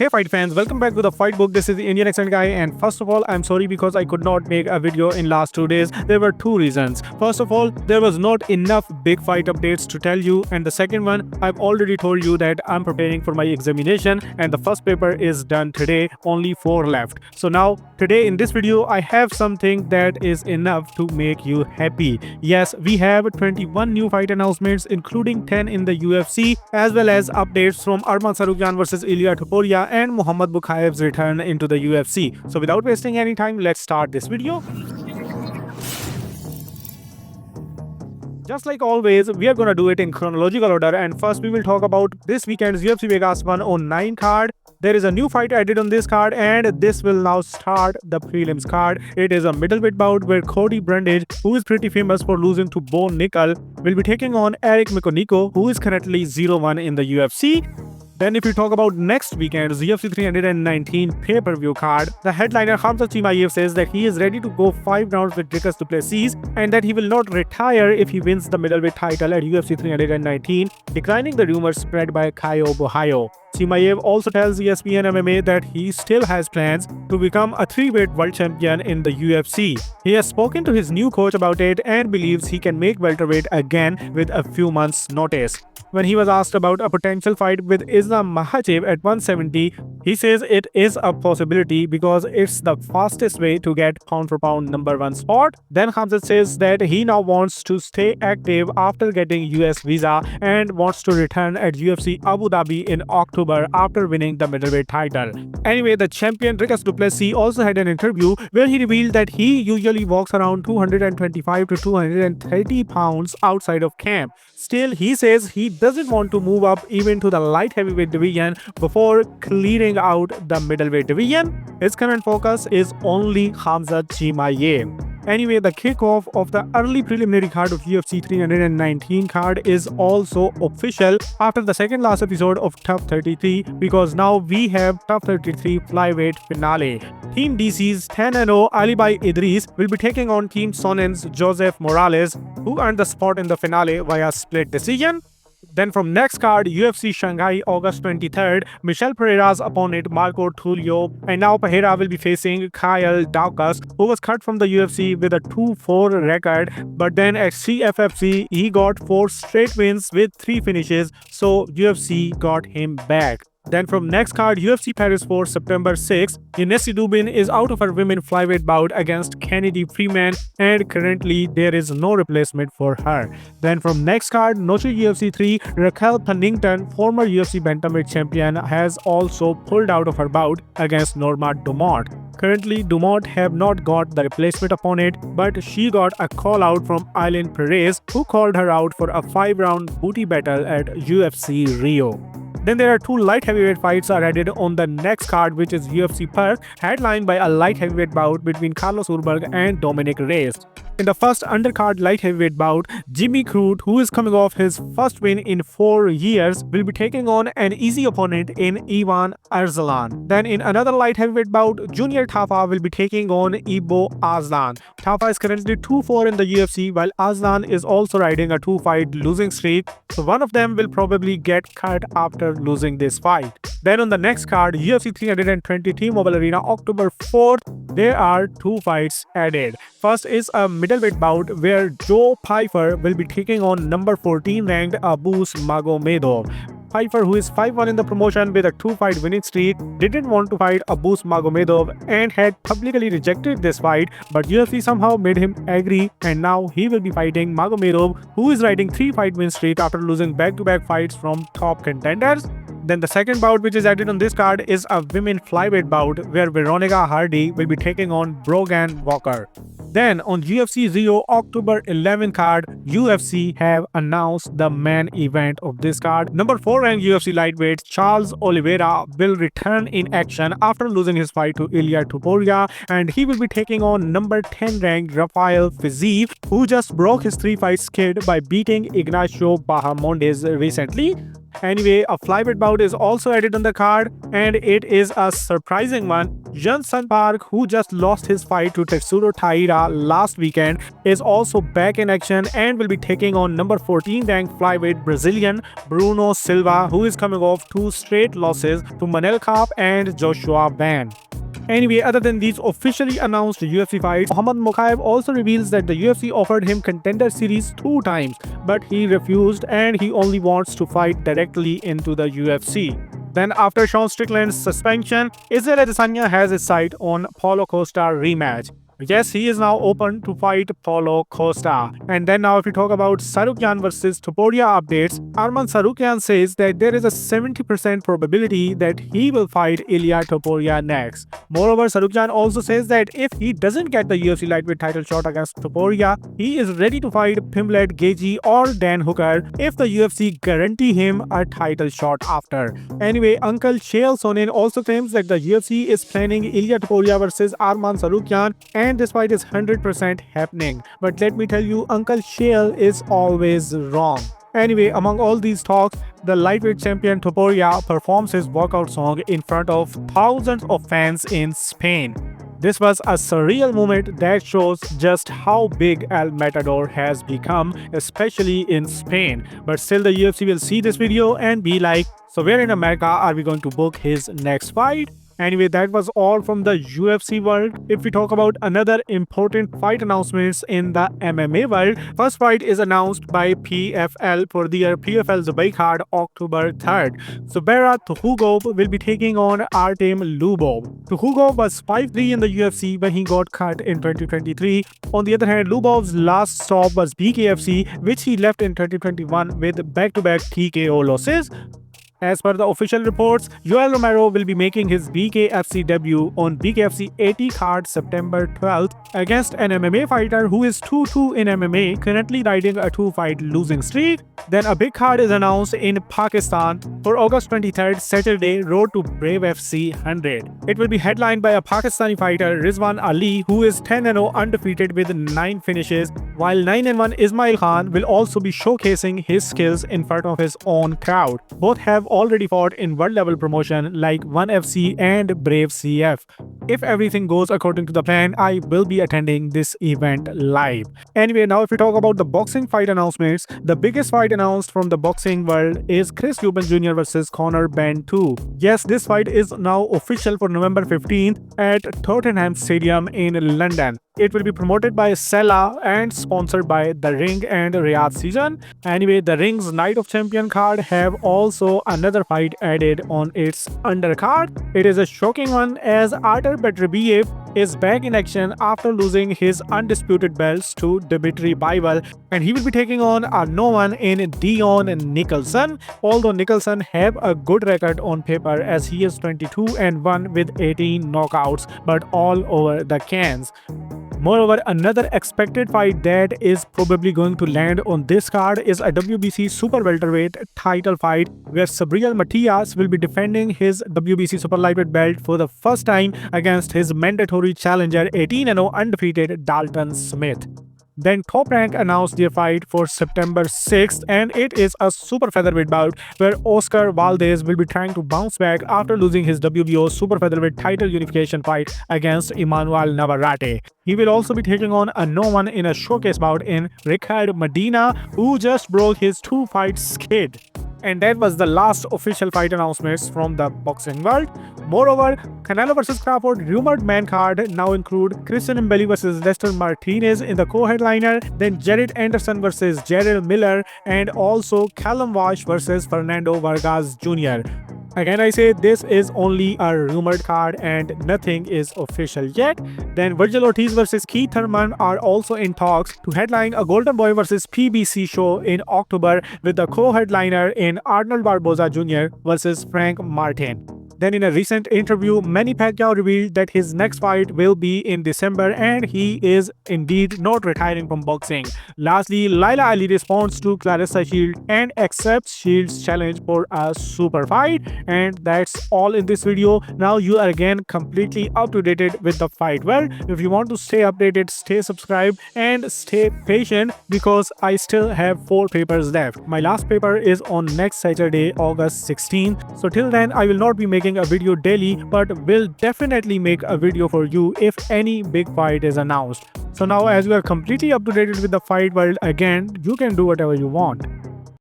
Hey fight fans, welcome back to the Fight Book. This is the Indian accent guy, and first of all, I'm sorry because I could not make a video in last 2 days. There were two reasons. First of all, there was not enough big fight updates to tell you, and the second one, I've already told you that I'm preparing for my examination and the first paper is done today, only 4 left. So now, today in this video, I have something that is enough to make you happy. Yes, we have 21 new fight announcements, including 10 in the UFC, as well as updates from Arman versus Ilia Topuria and Mokaev's return into the UFC. So without wasting any time, let's start this video. Just like always, we are gonna do it in chronological order, and first we will talk about this weekend's UFC Vegas 109 card. There is a new fight added on this card, and this will now start the prelims card. It is a middleweight bout where Cody Brundage, who is pretty famous for losing to Bo Nickel, will be taking on Eric Mikonico, who is currently 0-1 in the UFC. Then if you talk about next weekend's UFC 319 pay-per-view card, the headliner Khamzat Chimaev says that he is ready to go 5 rounds with Dricus du Plessis and that he will not retire if he wins the middleweight title at UFC 319, declining the rumors spread by Caio Borralho. Chimaev also tells ESPN MMA that he still has plans to become a 3-weight world champion in the UFC. He has spoken to his new coach about it and believes he can make welterweight again with a few months' notice. When he was asked about a potential fight with Islam Makhachev at 170, he says it is a possibility because it's the fastest way to get pound-for-pound #1 spot. Then Khamzat says that he now wants to stay active after getting US visa and wants to return at UFC Abu Dhabi in October after winning the middleweight title. Anyway, the champion Dricus du Plessis also had an interview where he revealed that he usually walks around 225 to 230 pounds outside of camp. Still, he says he doesn't want to move up even to the light heavyweight division before clearing out the middleweight division. His current focus is only Khamzat Chimaev. Anyway, the kickoff of the early preliminary card of UFC 319 card is also official after the second last episode of Tough 33 because now we have Tough 33 flyweight finale. Team DC's 10-0 Alibi Idris will be taking on Team Sonen's Joseph Morales, who earned the spot in the finale via split decision. Then from next card, UFC Shanghai, August 23rd, Michel Pereira's opponent Marco Tulio, and now Pereira will be facing Kyle Daukaus, who was cut from the UFC with a 2-4 record, but then at CFFC, he got 4 straight wins with 3 finishes, so UFC got him back. Then from next card, UFC Paris for September 6th, Inessi Dubin is out of her women flyweight bout against Kennedy Freeman, and currently there is no replacement for her. Then from next card, Noche UFC 3, Raquel Pennington, former UFC bantamweight champion, has also pulled out of her bout against Norma Dumont. Currently, Dumont have not got the replacement opponent, but she got a call out from Aileen Perez, who called her out for a 5-round booty battle at UFC Rio. Then there are 2 light heavyweight fights are added on the next card, which is UFC Perth, headlined by a light heavyweight bout between Carlos Urberg and Dominic Reyes. In the first undercard light heavyweight bout, Jimmy Crute, who is coming off his first win in 4 years, will be taking on an easy opponent in Ivan Arzalan. Then in another light heavyweight bout, Junior Tafa will be taking on Ibo Aslan. Tafa is currently 2-4 in the UFC, while Aslan is also riding a 2-fight losing streak, so one of them will probably get cut after losing this fight. Then on the next card, UFC 320 T-Mobile Arena, October 4th, there are 2 fights added. First is a middleweight bout where Joe Pyfer will be taking on number 14 ranked Abus Magomedov. Pyfer, who is 5-1 in the promotion with a 2-fight winning streak, didn't want to fight Abus Magomedov and had publicly rejected this fight, but UFC somehow made him agree, and now he will be fighting Magomedov, who is riding 3-fight win streak after losing back-to-back fights from top contenders. Then the second bout which is added on this card is a women flyweight bout where Veronica Hardy will be taking on Brogan Walker. Then on UFC Rio October 11 card, UFC have announced the main event of this card. Number 4 ranked UFC lightweight Charles Oliveira will return in action after losing his fight to Ilia Topuria, and he will be taking on number 10 ranked Rafael Fiziev, who just broke his 3-fight skid by beating Ignacio Bahamondes recently. Anyway, a flyweight bout is also added on the card, and it is a surprising one. Johnson Park, who just lost his fight to Tetsuro Taira last weekend, is also back in action and will be taking on number 14 ranked flyweight Brazilian Bruno Silva, who is coming off 2 straight losses to Manel Kape and Joshua Van. Anyway, other than these officially announced UFC fights, Mokaev also reveals that the UFC offered him Contender Series 2 times, but he refused and he only wants to fight directly into the UFC. Then after Sean Strickland's suspension, Israel Adesanya has his sight on Paulo Costa rematch. Yes, he is now open to fight Paulo Costa. And then now if we talk about Tsarukyan versus Topuria updates, Arman Tsarukyan says that there is a 70% probability that he will fight Ilia Topuria next. Moreover, Tsarukyan also says that if he doesn't get the UFC lightweight title shot against Topuria, he is ready to fight Pimblet Geji or Dan Hooker if the UFC guarantee him a title shot after. Anyway, Uncle Chael Sonnen also claims that the UFC is planning Ilia Topuria versus Arman Tsarukyan, and this fight is 100% happening. But let me tell you, Uncle Chael is always wrong. Anyway, among all these talks, the lightweight champion Topuria performs his walkout song in front of thousands of fans in Spain. This was a surreal moment that shows just how big El Matador has become, especially in Spain. But still, the UFC will see this video and be like, so where in America are we going to book his next fight? Anyway, that was all from the UFC world. If we talk about another important fight announcements in the MMA world, first fight is announced by PFL for their PFL Dubai card October 3rd. Zubera Tukhugov will be taking on Artem Lubov. Tukhugov was 5-3 in the UFC when he got cut in 2023. On the other hand, Lubov's last stop was BKFC, which he left in 2021 with back-to-back TKO losses. As per the official reports, Yoel Romero will be making his BKFC debut on BKFC 80 card September 12th against an MMA fighter who is 2-2 in MMA, currently riding a 2-fight losing streak. Then a big card is announced in Pakistan for August 23rd, Saturday, Road to Brave FC 100. It will be headlined by a Pakistani fighter, Rizwan Ali, who is 10-0 undefeated with 9 finishes, while 9-1 Ismail Khan will also be showcasing his skills in front of his own crowd. Both have already fought in world level promotion like ONE FC and Brave CF. If everything goes according to the plan, I will be attending this event live. Anyway, now if we talk about the boxing fight announcements, the biggest fight announced from the boxing world is Chris Eubank Jr. versus Conor Benn 2. Yes, this fight is now official for November 15th at Tottenham Stadium in London. It will be promoted by Sella and sponsored by The Ring and Riyadh Season. Anyway, The Ring's Night of Champion card have also another fight added on its undercard. It is a shocking one as Artur Beterbiev is back in action after losing his undisputed belts to Dimitri Bivol, and he will be taking on a no one in Dion Nicholson. Although Nicholson have a good record on paper as he is 22-1 with 18 knockouts, but all over the cans. Moreover, another expected fight that is probably going to land on this card is a WBC Super Welterweight title fight where Sabriel Matias will be defending his WBC Super Lightweight belt for the first time against his mandatory challenger 18-0 undefeated Dalton Smith. Then Top Rank announced their fight for September 6th, and it is a super featherweight bout where Oscar Valdez will be trying to bounce back after losing his WBO super featherweight title unification fight against Emmanuel Navarrete. He will also be taking on a no one in a showcase bout in Ricard Medina, who just broke his 2-fight skid. And that was the last official fight announcements from the boxing world. Moreover, Canelo vs Crawford rumored man card now include Christian Mbelli vs Lester Martinez in the co-headliner, then Jared Anderson vs Jarrell Miller, and also Callum Walsh vs Fernando Vargas Jr. Again, I say this is only a rumored card and nothing is official yet. Then Virgil Ortiz vs Keith Thurman are also in talks to headline a Golden Boy vs PBC show in October with the co-headliner in Arnold Barboza Jr. vs Frank Martin. Then in a recent interview, Manny Pacquiao revealed that his next fight will be in December and he is indeed not retiring from boxing. Lastly, Laila Ali responds to Clarissa Shield and accepts Shield's challenge for a super fight. And that's all in this video. Now you are again completely up to date with the fight world. If you want to stay updated, stay subscribed and stay patient because I still have 4 papers left. My last paper is on next Saturday, August 16th. So till then, I will not be making a video daily, but will definitely make a video for you if any big fight is announced. So now as you are completely up to date with the fight world again, you can do whatever you want.